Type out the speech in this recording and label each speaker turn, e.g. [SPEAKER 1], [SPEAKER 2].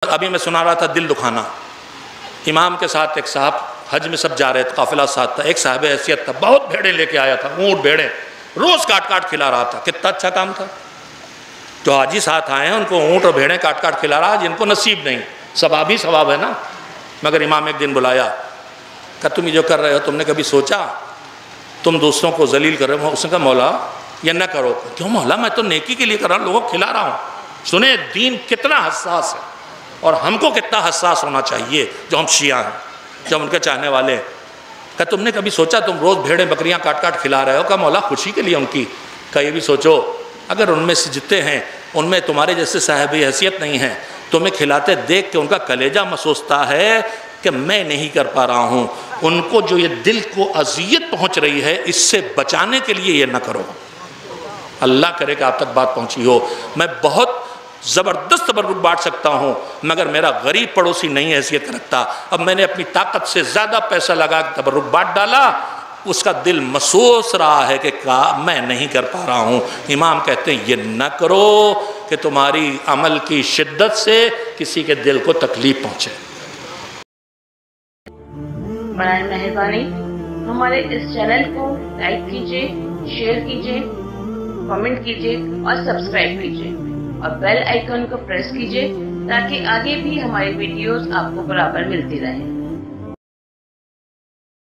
[SPEAKER 1] ابھی میں سنا رہا تھا دل دکھانا. امام کے ساتھ ایک صاحب حج میں سب جا رہے تھے، قافلہ ساتھ تھا. ایک صاحب حیثیت تھا، بہت بھیڑیں لے کے آیا تھا، اونٹ بھیڑیں روز کاٹ کاٹ کھلا رہا تھا. کتنا اچھا کام تھا. جو حاجی ساتھ آئے ہیں ان کو اونٹ اور بھیڑیں کاٹ کاٹ کھلا رہا، جن کو نصیب نہیں. ثواب ہی ثواب ہے نا. مگر امام ایک دن بلایا کہ تم یہ جو کر رہے ہو تم نے کبھی سوچا تم دوسروں کو ذلیل کر رہے ہو؟ اس نے کہا مولا یہ نہ کرو. کیوں مولا؟ میں تو نیکی کے لیے کر رہا ہوں، لوگوں کو کھلا رہا ہوں. سنیں دین کتنا حساس ہے اور ہم کو کتنا حساس ہونا چاہیے جو ہم شیعہ ہیں، جو ہم ان کے چاہنے والے ہیں. کہ تم نے کبھی سوچا تم روز بھیڑیں بکریاں کاٹ کاٹ کھلا رہے ہو؟ کہ مولا خوشی کے لیے ان کی. کہ یہ بھی سوچو اگر ان میں سے جتنے ہیں ان میں تمہارے جیسے صاحب حیثیت نہیں ہیں، تمہیں کھلاتے دیکھ کے ان کا کلیجہ محسوستا ہے کہ میں نہیں کر پا رہا ہوں. ان کو جو یہ دل کو اذیت پہنچ رہی ہے اس سے بچانے کے لیے یہ نہ کرو. اللہ کرے کہ آپ تک بات پہنچی ہو. میں بہت زبردست تبرک بانٹ سکتا ہوں مگر میرا غریب پڑوسی نہیں حیثیت رکھتا. اب میں نے اپنی طاقت سے زیادہ پیسہ لگا کے تبرک بانٹ ڈالا، اس کا دل محسوس رہا ہے کہ میں نہیں کر پا رہا ہوں. امام کہتے ہیں یہ نہ کرو کہ تمہاری عمل کی شدت سے کسی کے دل کو تکلیف پہنچے.
[SPEAKER 2] برائے مہربانی ہمارے اس چینل کو لائک کیجیے، شیئر کیجیے، کمنٹ کیجیے اور سبسکرائب کیجیے اور بیل آئیکن کو پریس کیجیے تاکہ آگے بھی ہماری ویڈیوز آپ کو برابر ملتی رہیں.